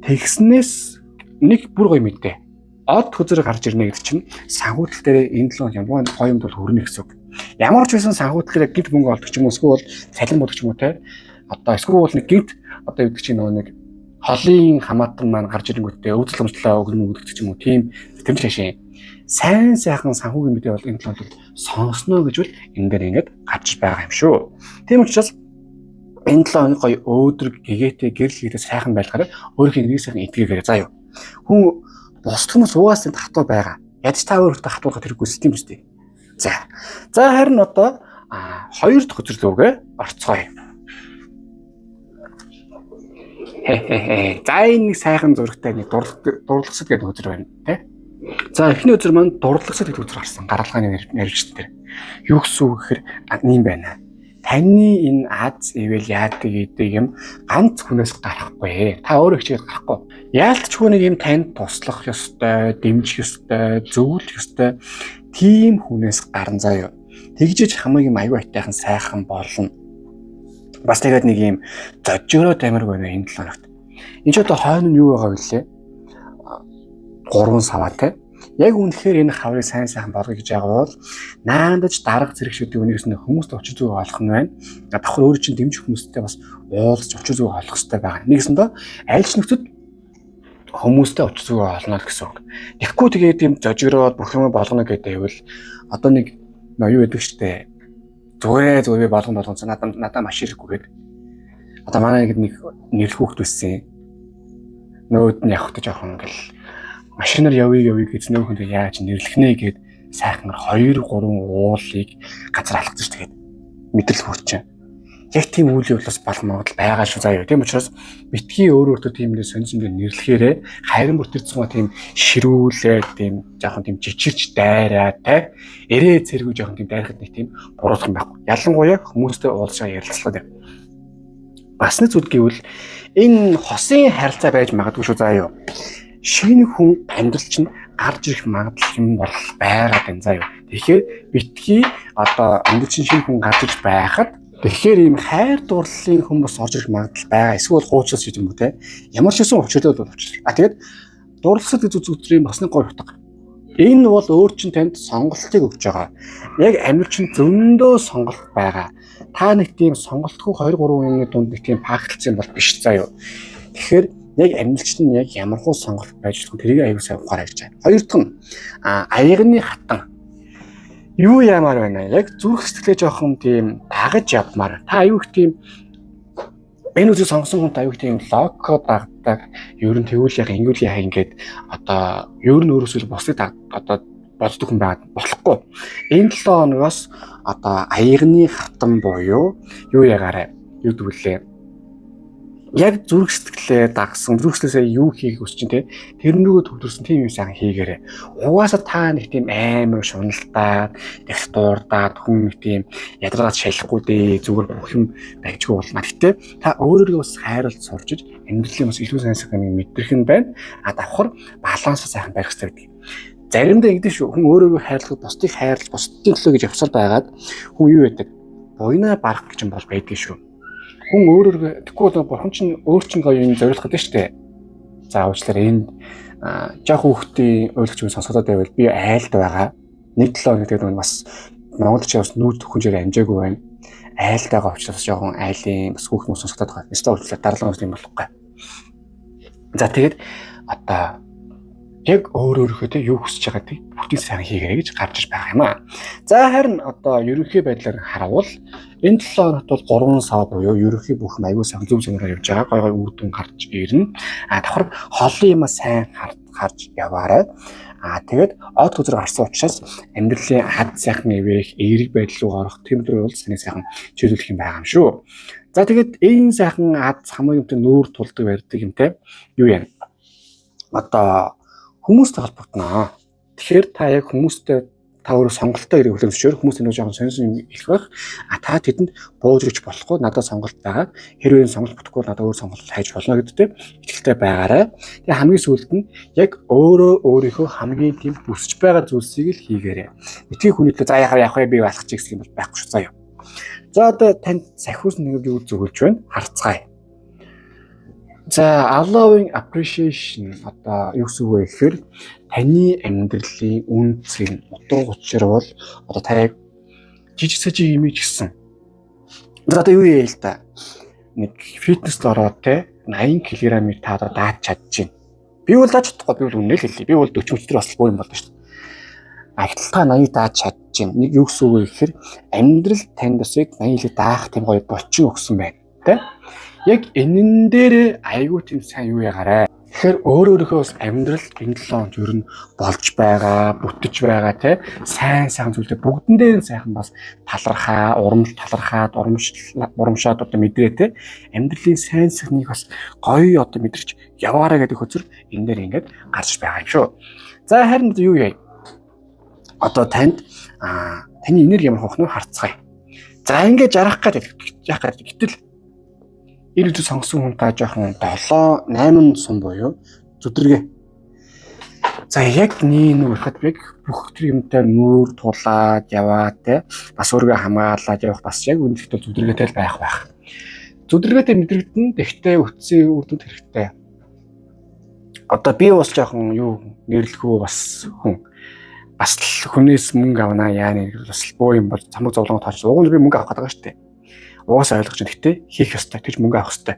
Тэгснээс нэг бүр гоё мэдээ. Од хөзөр гарч ирнэ гэдэг чинь санхүүтэл дээр энэ 7 ямар гоё юмд бол хүрнэ гэсэн үг. Ямар ч байсан санхүүтэл дээр гинт мөнгө олдог ч юм уу эсвэл цалин бодог ч юм уу те. Одоо эсвэл нэг гинт одоо юу гэдэг чинь нэг холын хамаатан маань гарч ирэнгүүтээ өвдөл өмчлөө өгнө гэдэг ч юм уу тийм тэтгэм шашин. Сайн сайхан санхүүгийн мэдээ бол энэ 7 хоногт сонсноо гэж бол ингээд гарч байгаа юм шүү. Тийм учраас энэ 7 хоног гоё өөдрөг гэгээтэй гэрэл хийгээ сайхан байлгаараа өөрийнхөө нэг сайхан итгээгээрэй заа юу. Хүн бусд хүмүүс угаасаа татвар байгаа. Ядч та өөртөө хатуулах хэрэггүй систем биз дээ. За харин одоо хоёр дахь хөзөр зүгээ орцгоё. За энэ нэг сайхан зурагтай нэг дурлагсад гэдэг хөзөр байна тий. За эхний хөзөр маань дурлагсад гэдэг хөзөр гарсан. Гаргалгааны нэрвчт дээр. Юу гэсэн үг гэхээр ийм байна. Таны энэ аз ивэл яадаг гэдэг юм ганц хүнээс гарахгүй. Та өөрөө хичээд гарахгүй. Яалтч хүнийг юм танд туслах ёстой, дэмжих ёстой, зөвлөх ёстой тийм хүнээс гарна заяа. Тэгжиж хамгийн аюу айтайхан сайхан болно. Бас тэгээд нэг юм зожигроо тамир байна энэ 7 хоногт. Энд ч одоо хойно нь юу байгаа вэ? 3 саваатай. Яг үнэхээр энэ хаврыг сайн сайхан болгоё гэж байгаа бол наандаж дарга зэрэгшүүдийн үнээс нь хүмүүст очиж зүг олох нь байна. Давхар өөрөө чинь дэмжих хүмүүстэй бас уулзч очиж зүг олох хэрэгтэй байгаа. Нэгсэндээ аль ч нөхцөд хүмүүстэй очиж зүг олно гэсэн үг. Тэгэхгүй тэгээд юм зожигроод бүх юм болгоно гэдээвэл одоо нэг юу гэдэг штэ зүгээр болгон надаа маш ирэхгүй гээд. Одоо манай нэг нэрх хүүхд байсан. Нөөд нь явахдаа жоохон ингээл машинаар явъя гэж нөхөнд яаж нэрлэх нэ гэд сайхнаар 2 3 уулыг газар алхаж тэгээд мэдрэл хүрч. Яг тийм үйл явдлаас болох магадл байгаа шүү заяа. Тийм учраас битгий өөрөөртөө тиймдээ сонирсондоо нэрлэхээрээ харин бүр тэр цугаа тийм ширүүлээд тийм жоохон тийм жичирч дайраа те эрээ цэргүү жоохон тийм дайрахад нэг тийм буруутхан байхгүй. Ялангуяа хүмүүстэй уулзаа ярилцлага дээр. Бас нэг зүйл гэвэл энэ хосын харилцаа байж магадгүй шүү заяа. Шинэ хүн амьдрал чинь гарч ирэх магадлал юм бол байгаад байна заа юу. Тэгэхээр битгий одоо амьдрал чинь шинэ хүн гарч ирж байхад тэгэхээр ийм хайр дурлалын хүмүүс орж ирэх магадлал байгаа. Эсвэл хуучлаас гэж юм уу те. Ямар ч хэсэн өвчлөлөө бол өвчлөл. Тэгээд дурлалт гэж үзүүтрийн бас нэг гоё утга. Энэ бол өөр чинь танд сонголтыг өгч байгаа. Яг амьдрал чинь зөндөө сонголт байгаа. Та нэг тийм сонголтгүй 2 3 юмны дунд нэг тийм пакталсан бол биш заа юу. Тэгэхээр яг амьдралч нь яг ямар хуу сонголт байж болох тэрийг аягүй сайн ухаарай гэж байна. Хоёр дахь нь аягны хатан. Юу яамаар байна? Яг зүрх сэтгэлээ жоохон тийм дагаж явмаар. Та аюух тийм энэ үгийг сонгосон хүн аюух тийм локо дагдаг. Ер нь тэгвэл яг ингэвэл яах ингээд одоо ер нь өөрөөсөө бусдыг одоо боддог хүн байгаад болохгүй. Энэ 7 хоногоос одоо аягны хатан буюу юу ягаарай? Юу гэвэл яг зүрх сэтгэлээ дагсан, зүрх сэтгэлээсээ юу хийх хүсэж чинь те тэрнүүгөө төвлөрсөн тийм юм сайхан хийгээрэй. Угаасаа та нэг тийм амар шуналдаад, их дуурдаад хүн нэг тийм ядраад шалахгүй дээ зүгээр бүх юм байжгүй болно. Гэтэ та өөрөөрөө бас хайрлж сурчиж амьдралын бас илүү сайн сайхан мэдрэх нь байна. Давхар баланс сайхан барих хэрэгтэй гэдэг. Заримдаа ингэдэж шүү. Хүн өөрөөрөө хайрлах, бусдыг хайрлах, бусдын төлөө гэж явсаар байгаад хүн юу яадаг? Буйнаа барах гэж юм бол байдаг шүү. Хүн өөрөөр тэгэхгүй бол бурхан чинь өөр чинь гоё юм зориулах гэдэг шүү дээ. За уучлаарай энэ жоох хүүхдийн ойлгож юм сонсогдоод байвал би айлд байгаа. 1-7 хоног тэгээд бас Монголд ч бас нүүр төхөнжээр амжаагүй байна. Айлд байгаа учраас жоохон айлын бас хүүхд мөс сонсогдоод байгаа. Эсвэл уучлаарай дараалагаас юм болохгүй. За тэгээд одоо яг өөрөөрөө те юу хүсэж байгаа тийм бүгдийг сайн хийгээрэй гэж гарч иж байгаа юм аа. За харин одоо ерөнхий байдлаар харавал энэ 7 хоногт бол 3 сав буюу ерөнхий бүх аюул сайхан зөв зөвнөрөөр явж байгаа. Гой гой үр дүн гарч ирнэ. Давхар холын юм сайн харж яваарай. Тэгээд од үзэр гарсан учраас амьдралын хад сайхан эвэх, эерэг байдал руу орох тэмдрэл бол саний сайхан чиглүүлэх юм байгаа юм шүү. За тэгээд энэ сайхан ад хамгийн юмтай нүүр тулдаг барьдаг юмтай юу юм? Одоо хүмүүстэй холбогдно. Тэгэхээр та яг хүмүүстэй та өөрөө сонголттой хэрэг хүлээмжшөөр хүмүүсийн нэг жоохон сонирсон юм хэлэх байх. Та тэдэнд бууж өгч болохгүй надад сонголт байгаа. Хэрвээ сонголт бүтэхгүй надад өөр сонголт хайж болно гэдэгтэй итгэлтэй байгаарай. Тэгээ хамгийн сүүлд нь яг өөрийнхөө хамгийн тийм бүсэж байгаа зүйлсийг л хийгээрэй. Итгий хүнийтлээ за яах вэ би балах чи гэсэн юм бол байхгүй шүү заяа. За одоо танд сахиус нэг юу зөвлөж байна? Харцгаая. За allowing appreciation одоо юу гэсэн үг вэ гэхээр таны амьдралын үнцгийн утга учир бол одоо та яг жижиг сажиг юм гэсэн. Одоо юу яа л та нэг фитнест ороод те 80 кг та одоо дааж чадчих. Би бол дааж чадахгүй би бол үнэ л хэлээ. Би бол 40 өчтөр бас боо юм болно шүү дээ. Гэтэл та 80 дааж чадчих. Нэг юу гэсэн үг вэ гэхээр амьдрал танд бас яг 80 даах тийм гоё болчин өгсөн байна те. Яг энэн дээр айгүй тийм сайн юу ягаарай. Тэгэхээр өөрөөрөө бас амьдрал энэ 7 хоног ер нь болж байгаа, бүтэж байгаа те сайн зүйлээ бүгдэн дээр сайхан бас талархаа, урамшаад одоо мэдрээ те амьдралын сайн сайхныг бас гоё одоо мэдэрч яваарай гэдэг хөзөр энэ дээр ингээд гарч байгаа юм шүү. За харин юу яа? Одоо танд таны энерги ямар хөх нь харцгаая. За ингээд жарах гэдэг яах гэдэг. Гэтэл ирээд сонгосон хүн та жоохон 7-8 сум буюу зүдэргээ. За яг нэг ухад яг бүх тэр юмтай нүүр тулаад яваад те бас өөрийгөө хамгаалаад явах бас яг үнэхээр зүдэргээтэй л байх. Зүдэргээтэй мэдрэгдэн тэгтээ үтсийн үр дүнд хэрэгтэй. Одоо би бас жоохон юу нэрлэхүү бас хүн бас л хүнээс мөнгө авнаа яа нэг бас боо юм бол цамаг зовлон тооч. Уг нь би мөнгө авах гэдэг шүү дээ. Угаасаа ойлгож байна. Гэхдээ хийх ёстой. Тэгж мөнгө авах ёстой.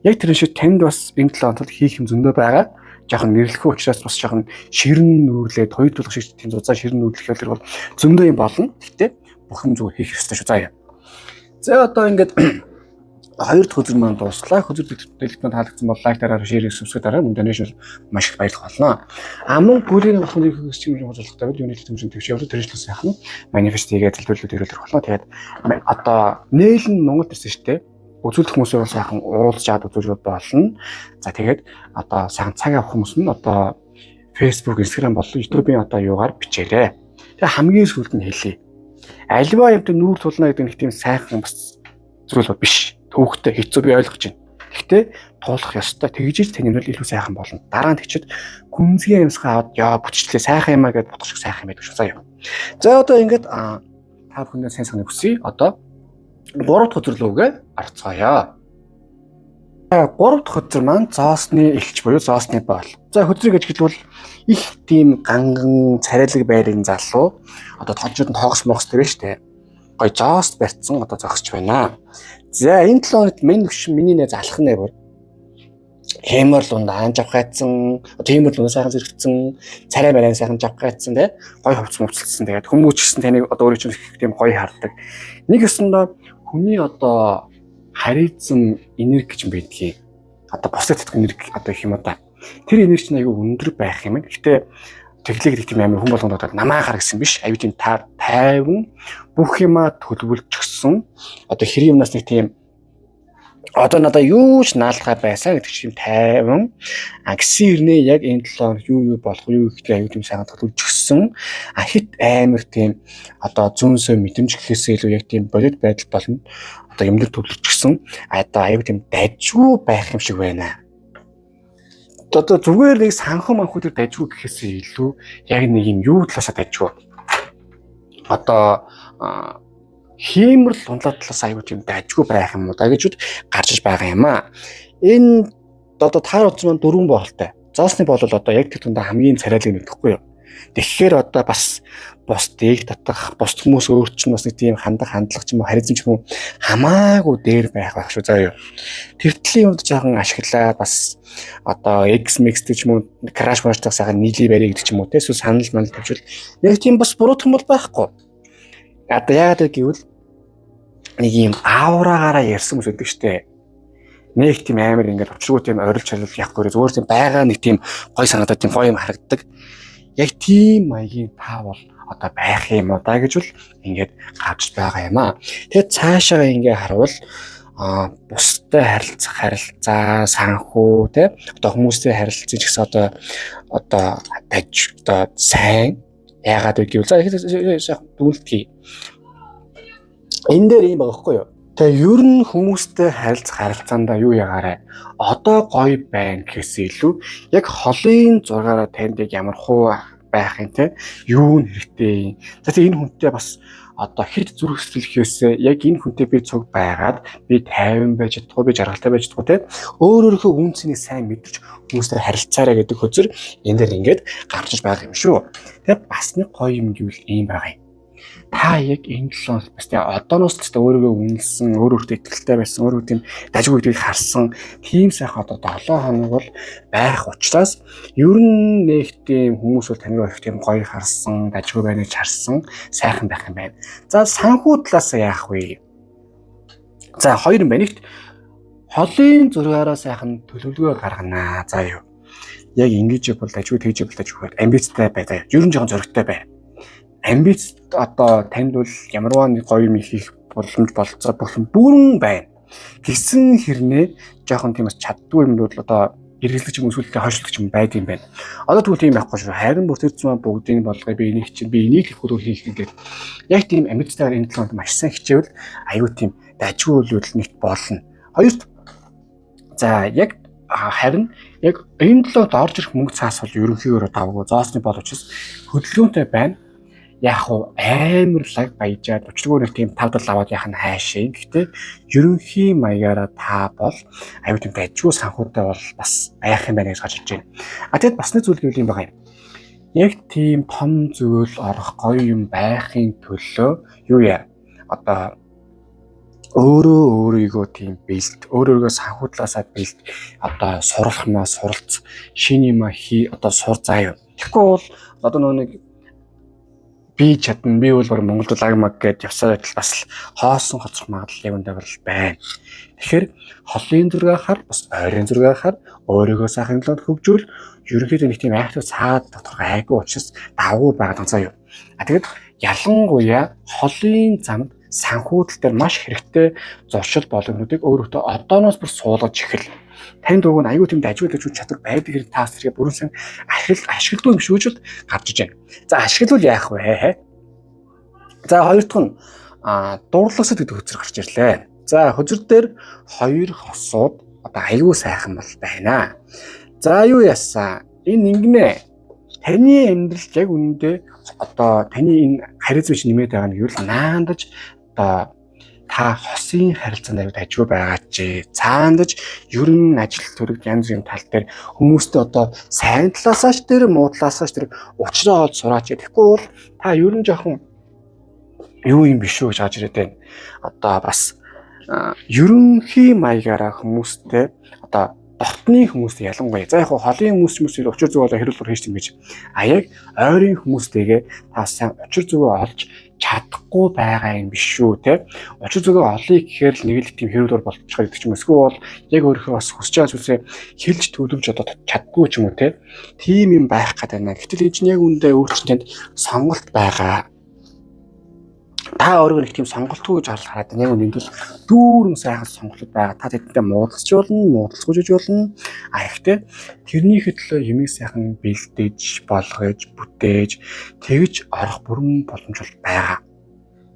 Яг тэр шиг танд бас энэ 7 хоногт хийх юм зөндөө байгаа. Жохон нэрлэхүү учраас бас жохон ширэн нүүрлээд хоёр тулах шиг тийм зузаан ширэн нүүрлэх хэлбэр бол зөндөө юм болно. Гэхдээ бүх юм зүгээр хийх ёстой шүү. За одоо ингээд хоёр дахь хөзөр маань дууслаа. Хөзөр дэлгэцэнд таалагдсан бол лайк дараар шеэр subscribe дараар мөн донешн маш их баярлах болно. Мөн бүлийн ахны хэсэг юм хожуулахтай бол юуны төлөвшин төвч явуулах тэржлэл сайхан манифест хийгээд төлөвлөлт төрүүлэх болно. Тэгээд одоо нээлн Монгол ирсэн шүү дээ. Үзүүлэх хүмүүсээ сайхан уулзж чад үзүүлэх болно. За тэгээд одоо сайхан цаг авах хүмүүс нь одоо Facebook, Instagram болон YouTube-ийн одоо юугаар бичээрэй. Тэгээд хамгийн сүүлд нь хэлье. Альва юмтай нүүр тулна гэдэг нэг тийм сайхан бас зүйл биш. Төвхтэй хэцүү би ойлгож байна. Гэхдээ туулах ёстой. Тэгжиж тань амьдрал илүү сайхан болно. Дараа нь тэгчихэд гүнзгий юмсгаа аваад яа бүтчлээ сайхан юмаа гэж бодох шиг сайхан байдаг шүү заяа. За одоо ингээд та бүхэндээ сайн санаа хүсье. Одоо 3 дахь хөзөр лүүгээ орцгоё. 3 дахь хөзөр маань зоосны элч буюу зоосны боол. За хөзрийг гэж хэлбэл их тийм ганган царайлаг байрын залуу одоо толжууд нь тоогос могос тэр штэ. Гой зоос барьцсан одоо зогсож байна. За энэ 7 хоногт миний нэ залах нэ бүр хэмэр лунд аанж авхайцсан, тиймэр лунд сайхан зэрэгцсэн, царай марийн сайхан жавхайцсан те гой хувцс мөвцөлдсөн. Тэгээд хүмүүс ч гэсэн таныг одоо өөрөө ч тийм гоё хардаг. Нэг өсөндөө хүний одоо харийцсан энерги гэж байдгийг одоо босод татах энерги одоо гэх юм уу та. Тэр энерги чинь аюу өндөр байх юм. Гэхдээ тэглэг гэдэг тийм амар хүн болгонд одоо намаа хар гэсэн биш. Аюу тийм тайван бүх юмаа төлөвлөж гисэн. Одоо хэрэг юмнаас нэг тийм одоо надаа юу ч наалдгаа байсан гэдэг чинь тайван гэсэн хэрнээ яг энэ 7 хоног юу болох юу ихтэй аюу тийм сайн төлөвлөжсөн хит амар тийм одоо зүүнсөө мэдрэмж гэхээсээ илүү яг тийм бодит байдал болно одоо юмдаг төлөвлөжсөн одоо аюу тийм дайжгүй байх юм шиг байна. Одоо зүгээр нэг санхан манхууд дайжгүй гэхээсээ илүү яг нэг юм юу талаасаа дайжгүй одоо хиймэрл унлаад талаас аюу тийм дайжгүй байх юм уу да гэж гарч байгаа юм аа. Энэ одоо таар утсан маань 4 боолтой. Зоосны бол одоо яг тэр тундаа хамгийн царайлаг нэгдэхгүй юу. Тэгэхээр одоо бас бусдыг татах, бус хүмүүс өөр чинь бас нэг тийм хандлага ч юм уу харизм ч юм уу хамаагүй дээр байх шүү заа юу. Тэртлийн юмд жоохон ашиглаад бас одоо X-Mix гэж юм уу краш марштай сайхан нийлий барь гэдэг ч юм уу те эсвэл санал манал тавьчвал нэг тийм бас буруу юм бол байхгүй. Одоо яагаад гэвэл нэг юм аураагаараа ярьсан хүмүүс байдаг штэ. Нэг тийм амар ингээд өчргөө тийм орилж харил яахгүй зүгээр тийм байгаа нэг тийм гой санагдаад тийм гоё юм харагддаг. Яг тийм маягийн таа бол одоо байх юм уу да гэж бол ингээд гарч байгаа юм аа. Тэгээд цаашаа ингээд харуул бустай харилцаа санхүү те одоо хүмүүстэй харилцаж гэсэн одоо таж одоо сайн яагаад гэвэл за дүүлтгий энэ дээр юм байгаа хгүй юу. Тэгээ ер нь хүмүүстэй харилцаандаа юу ягаарэ одоо гоё байна гэхээс илүү яг холын зургаараа танд ямар хуу байх юм те юу нэрхтэй. За тэгээ энэ хүнтэй бас одоо хэд зүрх сэтгэлхээс яг энэ хүнтэй би цуг байгаад би тайван байж чадахгүй би жаргалтай байж чадахгүй те өөрөөхөө үнцнийг сайн мэдэрч хүмүүстэй харилцаарай гэдэг хөзөр энэ дээр ингээд гарч байгаа юм шүү. Тэгээ бас нэг гоё юм гэвэл ийм байгаа юм. Та яг энэ 7 хоног бас тэгээ одооноос ч өөрийгөө үнэлсэн, өөрөөртөө итгэлтэй байсан, өөрөөр тийм дажгүй гэдгийг харсан тийм сайхан одоо 7 хоног бол байх учраас ер нь нэг тийм хүмүүс бол таныг их тийм гоё харсан, дажгүй байна гэж харсан сайхан байх юм байна. За санхүү талаас яах вэ? За хоёр юм байна. Нэгт холын зургаараа сайхан төлөвлөгөө гарганаа. За юу. Яг ингэж бол дажгүй тэгж бол дажгүй амбицтай бай. Ер нь жоохон зоригтой бай. Амбиц одоо танд бол ямарваа нэг гоё юм хийх боломж болцоо бүрэн байна. Гэсэн хэрнээ жоохон тийм бас чаддгүй юм бол одоо эргэлзэж юм эсвэл хойшлогч юм байд юм байна. Одоо тэгвэл тийм байхгүй шүү. Харин бүр тэр зүүн бүгдийг болгоё би энийг чинь би энийг төлөвлөр хийх гэдэг. Яг тийм амбицтайгаар энэ 7 хоног маш сайн хичээвэл аюу тийм дажгүй үйлдэл нэгт болно. Хоёрт за яг харин яг энэ 7 хоногт орж ирэх мөнгө цаас бол ерөнхийдөө давгүй зоосны боловч хөдөлгөөнтэй байна. Яг уу амарлаг баяжаад өчргөө нэг тийм тавдал аваад яах нь хайшаа. Гэхдээ ерөнхий маягаараа та бол аюу тийм дайжгүй санхүүтэй бол бас байх юм байна гэж гарч ирж байна. Тэгэд бас нэг зүйл гэвэл юм байгаа юм. Яг тийм том зүйл орох гоё юм байхын төлөө юу яа одоо өөрийгөө тийм бэлт өөрийгөө санхүүдлаасаа бэлт одоо суралцмаа суралц шинэ юм одоо сур заа юу. Тэгэхгүй бол одоо нэг би чадна би бол баг Монголд лагмаг гэж явсаар байтал бас хоосон хоцрох магадлал явандаа бол байна. Тэгэхээр холын зураг хаар бас ойрын зураг хаар өөрийгөө сайхан хөгжүүл ерөнхийдөө нэг тийм айхтар цаад дотор айгүй учраас давгүй байгаа заа юу. Тэгэд ялангуяа холын замд санхүүдэл дээр маш хэрэгтэй зуршил болгонуудыг өөрөөдөө одооноос бүр суулгаж эхэл. Тань дургуун аюу тийм дажуулж чадвар байдаг хэрэг таас тэргээ бүрэн сан ашигладаг юм шүүжил гарч иж байна. За ашиглавал яах вэ? За хоёр дахь нь дурлагсад гэдэг хөзөр гарч ирлээ. За хөзөр дээр хоёр хосууд одоо аюу сайхан бол байна. За юу яасан? Энэ ингэнэ. Таны амьдрал яг үнэндээ одоо таны энэ харилцаач нэмээд байгаа нь юу л наандаж одоо та хосын харилцаанд аюу дажгүй байгаа чи цаандаж ер нь ажил төрөг янз бүрийн тал дээр хүмүүстэй одоо сайн талаасаач тэр муу талаасаач тэр уучраа олж сураач. Тэгэхгүй бол та ер нь жоохон юу юм биш үү гэж хааж ирээд байна. Одоо бас ерөнхий маягаараа хүмүүстэй одоо дотны хүмүүстэй ялангуяа за яг холын хүмүүстэй учир зүгөө хэрүүлбэр хийж тийм гэж яг ойрын хүмүүстэйгээ та сайн учир зүгөө олж чадахгүй байгаа юм биш шүү те. Учир зүгөө олъё гэхээр л нэг л тийм хэрүүлбэр болчихоо гэдэг ч юм. Эсвэл бол яг өөрийнхөө бас хүсэж байгаа зүйлсээ хэлж төлөвлөж одоо чаддгүй ч юм уу те. Тийм юм байх гэдэг байна. Гэтэл энэ чинь яг үндэ өөрчлөлтөнд сонголт байгаа. Та өөрөө нэг тийм сонголтгүй гэж хараад яг үнэндээ дүүрэн сайхан сонголт байгаа. Та тэдэнтэй муудалж болно, муудалцгүйж болно. Гэхдээ тэрний хөдлөө юмыг сайхан бэлдээж, болгож, бүтээж тэгж орох бүрэн боломж бол байгаа.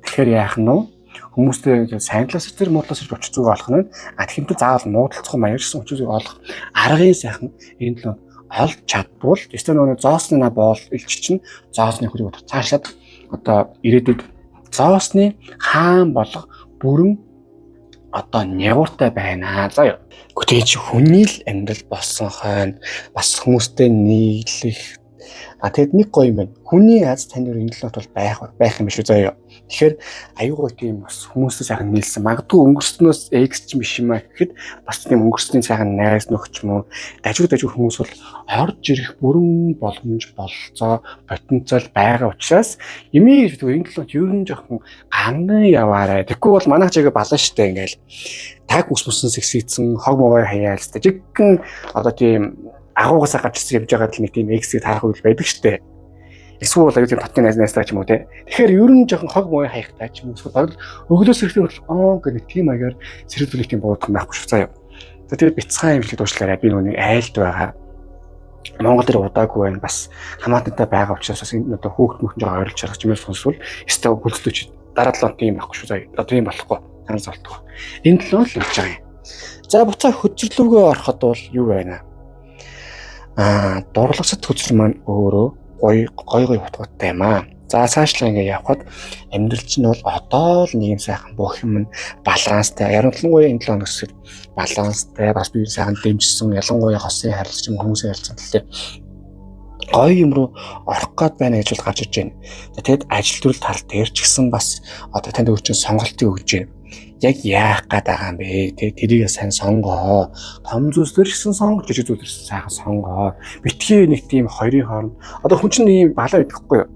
Тэгэхээр яах нь вэ? Хүмүүстэй сайн талаас тэр муудлаас ирж очих зүг олох нь тэгэнтэй заавал муудалцах маяг гэсэн учраас олох аргын сайхан энэ л олж чадвал тест нөгөө зоосны боол илч чинь зоосны хөрийг цаашлаад одоо ирээдүйд зоосны хаан болох бүрэн одоо нягууртай байна. За юу. Гэхдээ хүний л амьдрал болсон хойно бас хүмүүстэй нийлэх тэгэд нэг гоё юм байна. Хүний аз таны энэ л бол байх юм биш үү заяа. Тэгэхээр аюугаа тийм бас хүмүүстэй сайхан нийлсэн. Магадгүй өнгөрснөөс X ч биш юм аа гэхэд бас тийм өнгөрсний сайхан найз нөхч мөн дажиг хүмүүс бол орж ирэх бүрэн боломж болцоо потенциал байгаа учраас эмээ энэ л ер нь жоохон ганган яваарай. Тэгэхгүй бол манайх чигээ балан штэ ингээл таг ус мөсөн сэгсийдсэн хог могой хаяалстай. Жиггэн одоо тийм агуугасаа гарч ирж байгаа л нэг тийм X-ийг тарах үйл байдаг штэ. Эсвэл аюу тийм татны найзтай ч юм уу те. Тэгэхээр ер нь жоохон хог мой хаягтай ч юм уу эсвэл өглөөс ирэхдээ гэх тийм аягаар сэрэлбэлэх тийм буудах байхгүй шүү заяа. За тэгээд бяцхан юм шиг дуушлаарай. Би нүг айлд байгаа. Монгол дээр удаагүй байна. Бас хамаатантай байгаа учраас бас энэ одоо хөөхт мөхөн жоо ойрлж харах юм сонсвол эсвэл хөлслөж дараа 7 тийм байхгүй шүү заяа. Одоо тийм болохгүй. Санаа зовтгоо. Энэ 7 л болж байгаа юм. За буцаа хөдөлгөөгөө ороход бол юу байна? Дурлагсад хөдөл маань өөрөө гой утгатай юм аа. За цаашлаа ингэ явхад амьдрал чинь бол одоо л нэг юм сайхан бүх юм баланстай. Ялангуяа энэ 7 хоногс баланстай бас бие сайхан дэмжсэн. Ялангуяа хосын харилцаж хүмүүсийн харилцаанд л гоё юм руу орох гээд байна гэж бол гарч иж байна. Тэгэд ажил төрөл тал дээр ч гэсэн бас одоо танд өөрчн сонголтыг өгж байна. Яг яах гээд байгаа юм бэ? Тэрийг сайн сонгоо. Том зүйлсээр гэсэн сонгож, жижиг зүйлсээр сайхан сонгоо. Битгий нэг тийм хоёрын хооронд одоо хүн чинь ийм балаа идэхгүй юу?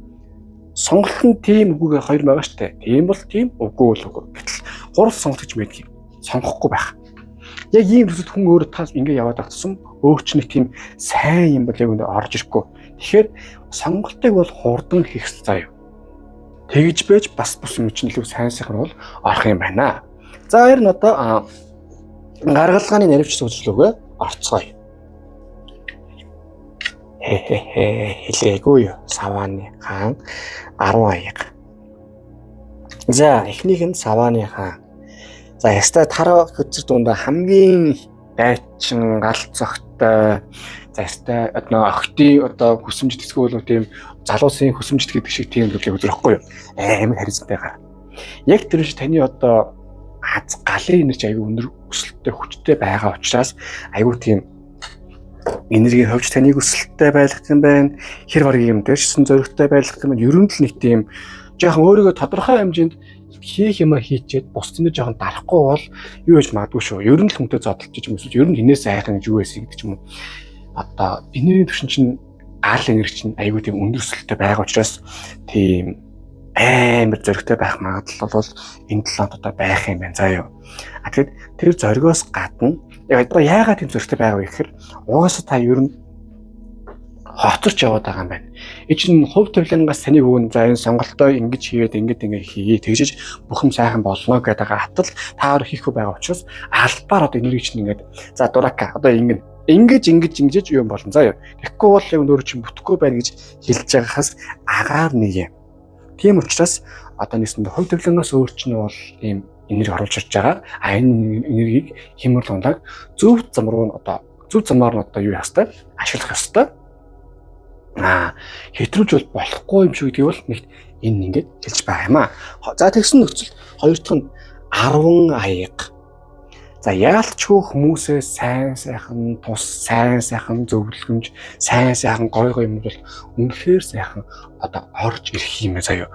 Сонголт нь тийм үгүйгээ хоёр байгаа штэ. Тийм бол тийм, үгүй бол үгүй. Гэтэл гурав сонголт гэж мэддэг юм. Сонгохгүй байх. Яг ийм зүйлсэд хүн өөрөө тас ингэ яваад агтсан. Өөрч нэг тийм сайн юм бол яг үндэ орж ирэхгүй. Тэгэхээр сонголтыг бол хурдан хийх заяа. Тэгж байж бас бус юм чинь илүү сайн сайхан бол орох юм байна. За хоёр нь одоо гаргалгааны наривч зөвлөгөө орцгоё. Хэлээгүй юу? Савааны хаан 10 аяга. За эхнийх нь Савааны хаан. За яста тараа хөцөр дундаа хамгийн дайчин галт цогтой. За яста одоо охтын одоо хүсэмжит эсвэл тийм залуусын хүсэмжит гэдэг шиг тийм зүйлийг үзрэхгүй юу? Амар харилцаатайгаар. Яг тэр шиг таны одоо галын энерги аягүй өндөр өсөлттэй хүчтэй байгаа учраас аягүй тийм энерги хөвч таныг өсөлттэй байлгах юм байна. Хэр баргийн юм дээрсэн зоригтой байлгах юм. Ер нь л нэг тийм жоохон өөрийгөө тодорхой хэмжээнд хийх юм хийчихэд бусдын дээр жоохон дарахгүй бол юу гэж магадгүй шүү. Ер нь л хүнтэй зодтолж юм эсвэл ер нь хинээс айхан гэж юу байсан гэдэг ч юм уу. Одоо энергийн түвшин чинь гал энерги чинь аягүй тийм өндөр өсөлттэй байгаа учраас тийм амар зоригтой байх магадлал бол энэ 7 хоногт одоо байх юм байна. Заа юу. Тэгэхэд тэр зоригоос гадна яг одоо яагаад тийм зоригтой байгаа вэ гэхээр угаасаа та ер нь хоцорч яваад байгаа юм байна. Энэ чинь хувь тавилангаас таны өгөн за энэ сонголтоо ингэж хийгээд ингэ хийе тэгжиж бүх юм сайхан болно гэдэг хатал та өөр хийхгүй байгаа учраас албаар одоо энерги чинь ингээд за дурака одоо ингэж юм болно. Заа юу. Тэгэхгүй бол яг өөр чинь бүтэхгүй байна гэж хэлж байгахаас агаар нэг юм. Тийм учраас одоо нэгсэндээ хувь тавилангаас өөр чинь бол ийм энерги оруулж ирж байгаа. Энэ энергийг хэмэр дундаг зөв замаар нь одоо юу яах вэ? Ашиглах ёстой. Хэтрүүлж бол болохгүй юм шиг гэдгийг бол нэгт энэ ингээд хэлж байгаа юм аа. За тэгсэн нөхцөл хоёр дахь нь 10 аяга. За яалтчгүй хүмүүсээ сайн сайхан тус сайн сайхан зөвлөмж сайн сайхан гой юм бол үнэхээр сайхан одоо орж ирэх юм заяа.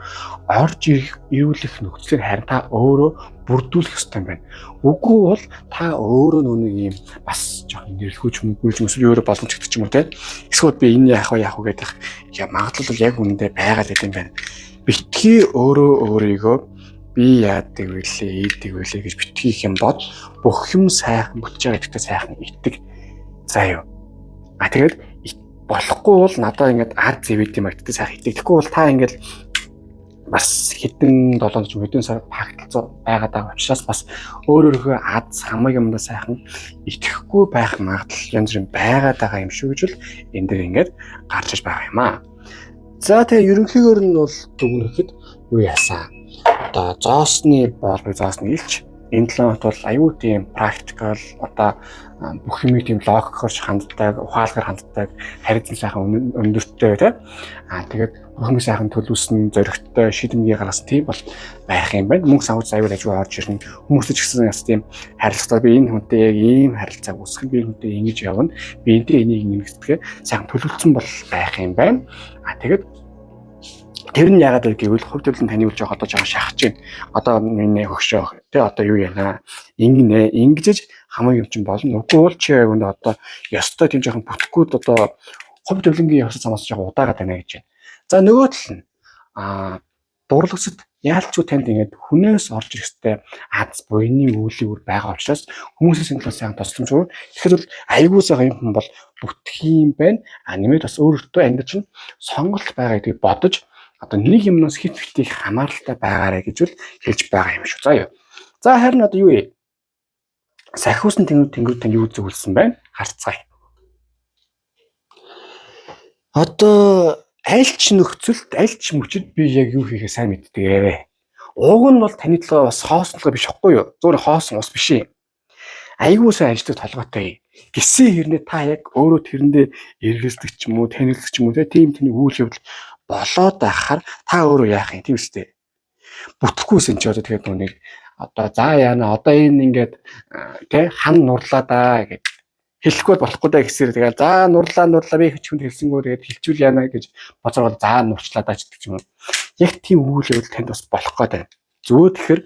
Орж ирүүлэх нөхцөлийг харин та өөрөө бүрдүүлэх ёстой юм байна. Үгүй бол та өөрөө нүг юм бас жоохон нэрлгүүч мөнгөлж эсвэл өөрөө боломж гэдэг ч юм уу те. Эсвэл би энэ яах вэ гэдэг магадлал бол яг үнэндээ байгаа л гэдэг юм байна. Битгий өөрийгөө би яадаг вэлээ, ийдэг вэлээ гэж битгий их юм бод бүх юм сайхан бүтэж байгаа гэдэгт сайхан итэг. За юу. Тэгээд болохгүй бол надад ингээд ард зэвэд юм аа гэдэгт сайхан итэг. Тэгэхгүй бол та ингээд бас хэдэн 7 ч хэдэн сар багталцаа байгаад байгаа учраас бас өөрөөрөө аз хамаг юмдаа сайхан итгэхгүй байх магадлал янз бүрийн байгаад байгаа юм шүү гэж л энэ дээр ингээд гарч иж байгаа юм аа. За тэгээ ерөнхийдөө нь бол дүгнэхэд юу яасан? Одоо зоосны боолыг зоосны илч энэ 7 хоногт бол аюу тийм практикал одоо бүх юм тийм логикоор ханддаг, ухаалгаар ханддаг, харилцан сайхан өндөртэй тий. Тэгээд бүх юм сайхан төлөвлөсөн, зоригтой шийдэмгий гаргасан тийм бол байх юм байна. Мөнгө санхүүж аюул ажгүй орж ирнэ. Хүмүүстэй ч гэсэн яс тийм харилцаа би энэ хүнтэй яг ийм харилцаа үүсгэх, би энэ хүнтэй ингэж явна. Би энтэй энийг ингэдэг сайхан төлөвлөсөн бол байх юм байна. Тэгээд тэр нь яагаад вэ гэвэл хувь төлөв нь таны үл жоох одоо жоо шахаж байна. Одоо миний хөшөө тий одоо юу яана? Ингэнэ, ингэжж хамаг юм чинь болно. Үгүй бол чи яг өнөө одоо ёстой тийм жоохон бүтэхгүй одоо хувь төлөвлөнгийн явсан замаас жоохон удаагаад байна гэж байна. За нөгөө тал нь дурлагсад яалчгүй танд ингээд хүнээс орж ирэхтэй аз буйны үүлийг үр байгаа учраас хүмүүсийн талаас сайн тосчмж. Тэгэхээр бол айгуу сайхан юм бол бүтэх юм байна. Нэмээд бас өөртөө амьд чинь сонголт байгаа гэдгийг бодож одоо нэг юмнаас хит хитийг хамааралтай байгаарэ гэж үл хэлж байгаа юм шүү. За юу. За харин одоо юу вэ? Сахиусан тэнгүүд тань юу зөвлөсөн байна? Харцгаая. Одоо аль ч нөхцөлд аль ч мөчөд би яг юу хийхээ сайн мэддэг. Уг нь бол таны төлөө бас хооснолго биш хэвгүй юу? Зөвхөн хоосон ус биш юм. Айгуу сайн ажилладаг толгойтой. Гисэн хэрнээ та яг өөрөө тэрэндээ эргэлздэг ч юм уу, танилцдаг ч юм уу тийм үйл явдал болоод байхаар та өөрөө яах юм тийм үстэй. Бүтэхгүйсэн ч одоо тэгээд нүг одоо за яана одоо энэ ингээд тий хан нурлаа да гэж хэлэхгүй болохгүй даа гэсээр тэгээд за нурлаа би хүчмэд хэлсэнгөө тэгээд хэлчихвэл яана гэж боцоргол за нурчлаа даа ч гэх юм. Яг тийм үйл явдал танд бас болох гэдэг. Зүгээр тэгэхээр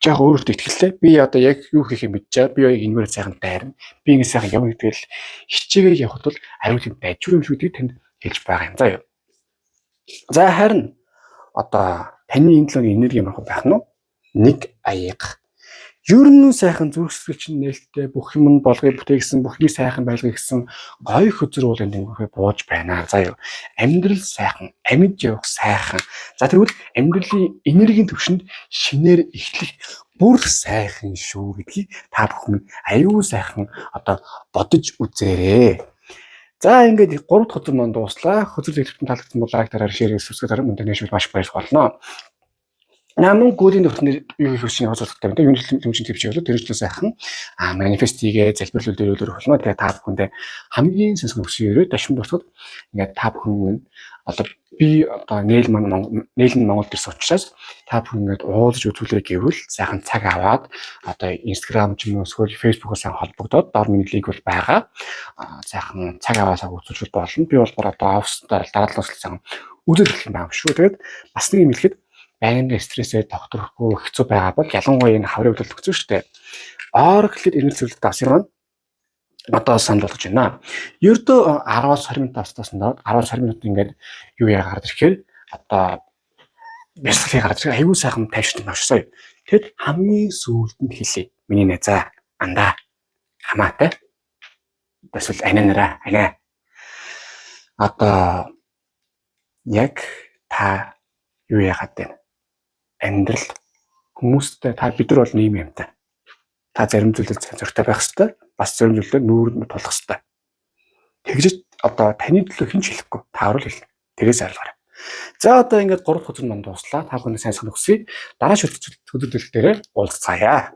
яг өөрөөдөө итгэлтэй би одоо яг юу хийх юм мэдчихээр би яг энэгээр сайхан дайрна. Би ингэ сайхан явна гэдгээл хичээгээр явхад бол аюул юм дайжгүй юм шүү дээ танд хэлж байгаа юм. За юу. За харин одоо таны энэ төлөвийн энерги ямар байх нь вэ? Нэг аяга. Ер нь сайхан зүрх сэтгэл чинь нээлттэй бүх юм нь болгоё бүтээгсэн бүх юм сайхан байлгая гэсэн гоё хөзөр уул эндээ бууж байна. За юу. Амьдрал сайхан, амьд явах сайхан. За тэгвэл амьдралын энергийн түвшинд шинээр эхлэх бүр сайхан шүү гэдгийг та бүхэн аюу сайхан одоо бодож үзээрэй. За ингээд 3 дахь хөзөр маань дууслаа. Хөзөр зөвлөлтөнд таалагдсан бол лайк дараар шеэр хийсвэсгээ дараа мөндөж маш баярлах болно. Намын гүлийн төвчнөр юу хийх вэ хозолттой байна. Юу юм чинь твч явуулаад тэр жил сайхан манифест хийгээ залбирлал дөрөөлөөр болно. Тэгээ та бүхэндээ хамгийн сонсох өссөн өрөө дашмын дуртад ингээд та бүхэн одоо би одоо нээл нь Монгол төрс учраас та бүхэн ингээд уулзж үзүүлээ гэвэл сайхан цаг аваад одоо Instagram ч юм уу эсвэл Facebook-оор сайхан холбогдоод доор миний линк бол байгаа. Сайхан цаг аваасаа үзүүлж болно. Би бол одоо оффистаа дараалал сайхан үзэл хэлэх юм байна шүү. Тэгээд бас нэг юм хэлэхэд байнгын стрессээ тогтворохгүй хэцүү байгаа бол ялангуяа энэ хаврын хөдөлгөөн хэцүү шүү дээ. Гэхэд энэ зүйлд авсан юм одоо санал болгож байна. Ердөө 10-20 минут авснаа 10-20 минут ингээд юу яа гарч ирэхээр одоо бясалгал гарч ирэх аюу сайхан тайвширсан авшсаа. Тэгэд хамгийн сүүлд нь хэлээ. Миний найзаа андаа хамаатай. Эсвэл анаа. Одоо яг та юу яагаад вэ? Амьдрал хүмүүстэй та бид нар бол нийгэм юмтай. Та зарим зүйлд зоригтой байх хэрэгтэй. Бас зарим зүйлд нүүр тулах хэрэгтэй. Тэгж одоо таны төлөө хинч хэлэхгүй. Та өөрөө хэлнэ. Тэрээс арилгаарай. За одоо ингээд 3 дахь хөзөр маань дуслаа. Та бүхэн сайн санах хүсье. Дараа шүлт хөзөр дээр уулзцаая.